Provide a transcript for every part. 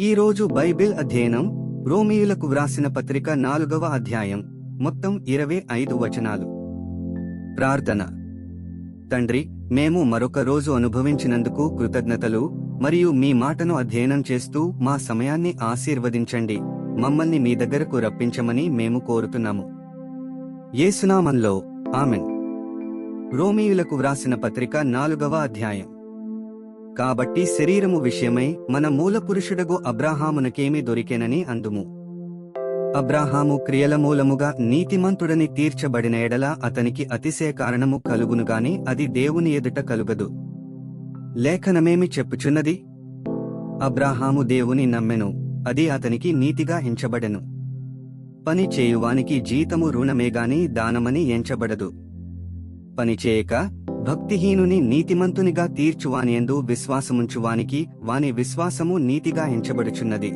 ఈరోజు బైబిల్ అధ్యయనం రోమీయులకు వ్రాసిన పత్రిక 4వ అధ్యాయం మొత్తం 25 వచనాలు. ప్రార్థన. తండ్రి, మేము మరొక రోజు అనుభవించినందుకు కృతజ్ఞతలు మరియు మీ మాటను అధ్యయనం చేస్తూ మా సమయాన్ని ఆశీర్వదించండి. మమ్మల్ని మీ దగ్గరకు రప్పించమని మేము కోరుతున్నాము. యేసునామంలో ఆమెన్. రోమీయులకు వ్రాసిన పత్రిక 4వ అధ్యాయం. కాబట్టి శరీరము విషయమై మన మూలపురుషుడగు అబ్రాహామునకేమి దొరికెనని అందుము. అబ్రాహాము క్రియల మూలముగా నీతిమంతుడని తీర్చబడిన ఎడల అతనికి అతిశయ కారణము కలుగునుగాని అది దేవుని ఎదుట కలుగదు. లేఖనమేమి చెప్పుచున్నది? అబ్రాహాము దేవుని నమ్మెను, అది అతనికి నీతిగా ఎంచబడెను. పని చేయువానికి జీతము రుణమేగాని దానమని ఎంచబడదు. పనిచేయక భక్తిహీనుని నీతిమంతునిగా తీర్చువానియందు విశ్వాసముంచువానికి వాని విశ్వాసము నీతిగా ఎంచబడుచున్నది.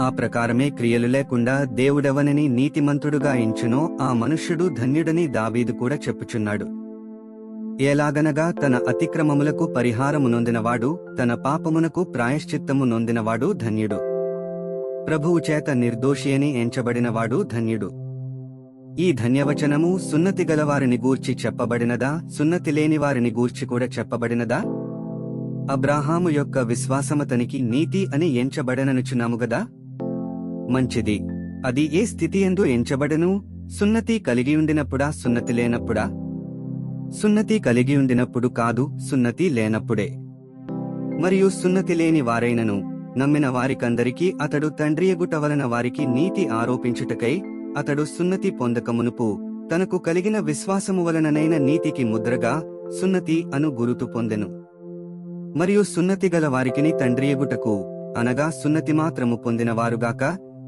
ఆ ప్రకారమే క్రియలు లేకుండా దేవుడెవనని నీతిమంతుడుగా ఎంచునో ఆ మనుష్యుడు ధన్యుడని దావీదు కూడా చెప్పుచున్నాడు. ఎలాగనగా తన అతిక్రమములకు పరిహారము నొందినవాడు, తన పాపమునకు ప్రాయశ్చిత్తము నొందినవాడు ధన్యుడు. ప్రభువు చేత నిర్దోషియని ఎంచబడినవాడు ధన్యుడు. ఈ ధన్యవచనము సున్నతి గలవారిని గూర్చి చెప్పబడినదా, సున్నతి లేని వారిని గూర్చి కూడా చెప్పబడినదా? అబ్రాహాము యొక్క విశ్వాసమతనికి నీతి అని ఎంచబడననుచున్నాము గదా. మంచిది. అది ఏ స్థితియందు ఎంచబడను? సున్నతి కలిగియుండినప్పుడా, సున్నతి లేనప్పుడా? సున్నతి కలిగియుండినప్పుడు కాదు, సున్నతి లేనప్పుడే. మరియు సున్నతి లేని వారైనను నమ్మిన వారికందరికీ అతడు తండ్రియగుట వలన వారికి నీతి ఆరోపించుటకై అతడు సున్నతి పొందకమునుపు తనకు కలిగిన విశ్వాసము వలననైన నీతికి ముద్రగా సున్నతి అను గురుతు పొందెను. మరియు సున్నతి గల వారికిని తండ్రియగుటకు, అనగా సున్నతి మాత్రము పొందినవారుగాక,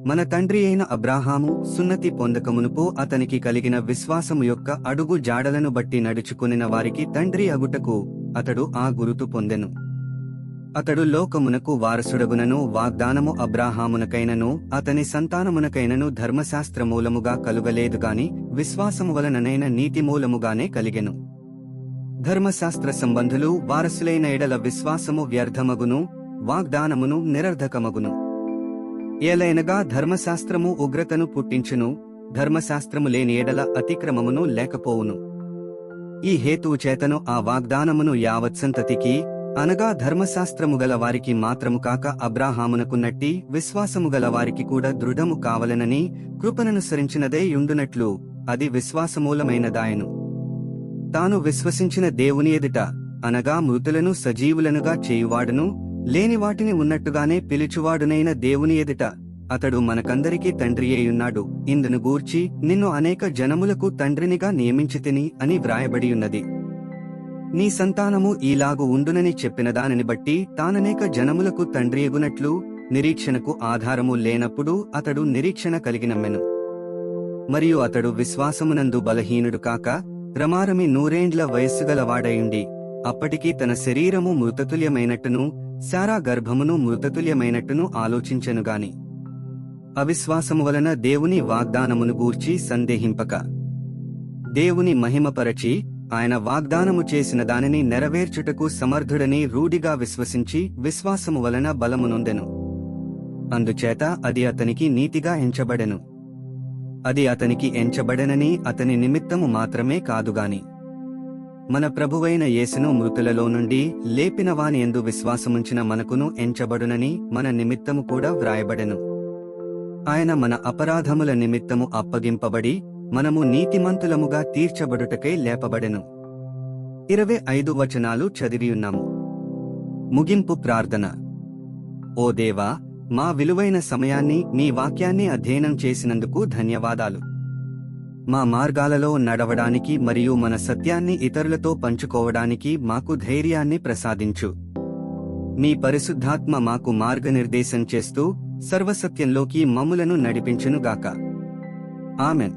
మన తండ్రి అయిన అబ్రాహాము సున్నతి పొందకమునుపు అతనికి కలిగిన విశ్వాసము యొక్క అడుగు జాడలను బట్టి నడుచుకునిన వారికి తండ్రి అగుటకు అతడు ఆ గురుతు పొందెను. అతడు లోకమునకు వారసుడగునను వాగ్దానము అబ్రాహామునకైనను అతని సంతానమునకైనను ధర్మశాస్త్ర మూలముగా కలుగలేదుగాని విశ్వాసము వలననైన నీతి మూలముగానే కలిగెను. ధర్మశాస్త్ర సంబంధులు వారసులైన ఎడల విశ్వాసము వ్యర్థమగును, వాగ్దానమును నిరర్ధకమగును. ఏలైనగా ధర్మశాస్త్రము ఉగ్రతను పుట్టించును, ధర్మశాస్త్రము లేని ఎడల అతిక్రమమును లేకపోవును. ఈ హేతువు చేతను ఆ వాగ్దానమును యావత్సంతతికి, అనగా ధర్మశాస్త్రము గల వారికి మాత్రము కాక అబ్రాహామునకున్నట్టి విశ్వాసము గల వారికి కూడా దృఢము కావలెనని కృపననుసరించినదే యుండునట్లు అది విశ్వాసమూలమైనదాయను. తాను విశ్వసించిన దేవుని ఎదుట, అనగా మృతులను సజీవులనుగా చేయువాడును, లేని వాటిని ఉన్నట్టుగానే పిలుచువాడునైన దేవుని ఎదుట అతడు మనకందరికీ తండ్రియయున్నాడు. ఇందును గూర్చి నిన్ను అనేక జనములకు తండ్రినిగా నియమించితిని అని వ్రాయబడియున్నది. నీ సంతానము ఈలాగు ఉండునని చెప్పిన దానిని బట్టి తాననేక జనములకు తండ్రియగునట్లు నిరీక్షణకు ఆధారము లేనప్పుడు అతడు నిరీక్షణ కలిగినమ్మెను. మరియు అతడు విశ్వాసమునందు బలహీనుడు కాక రమారమి 100 వయస్సుగల వాడయుండి అప్పటికి తన శరీరము మృతతుల్యమైనట్టును శారా గర్భమును మృతతుల్యమైనట్టును ఆలోచించెనుగాని అవిశ్వాసము వలన దేవుని వాగ్దానమును గూర్చి సందేహింపక దేవుని మహిమపరచి ఆయన వాగ్దానము చేసిన దానిని నెరవేర్చుటకు సమర్థుడని రూఢిగా విశ్వసించి విశ్వాసము వలన బలమునొందెను. అందుచేత అది అతనికి నీతిగా ఎంచబడెను. అది అతనికి ఎంచబడెనని అతని నిమిత్తము మాత్రమే కాదుగాని మన ప్రభువైన యేసును మృతులలో నుండి లేపిన వాని యందు విశ్వాసముంచిన మనకును ఎంచబడునని మన నిమిత్తము కూడా వ్రాయబడెను. ఆయన మన అపరాధముల నిమిత్తము అప్పగింపబడి మనము నీతిమంతులముగా తీర్చబడుటకై లేపబడెను. 25 వచనాలు చదివియున్నాము. ముగింపు ప్రార్థన. ఓ దేవా, మా విలువైన సమయాన్ని నీ వాక్యాన్ని అధ్యయనం చేసినందుకు ధన్యవాదాలు. మా మార్గాలలో నడవడానికి మరియు మన సత్యాన్ని ఇతరులతో పంచుకోవడానికి మాకు ధైర్యాన్ని ప్రసాదించు. మీ పరిశుద్ధాత్మ మాకు మార్గనిర్దేశం చేస్తూ సర్వసత్యంలోకి మమ్ములను నడిపించునుగాక. ఆమెన్.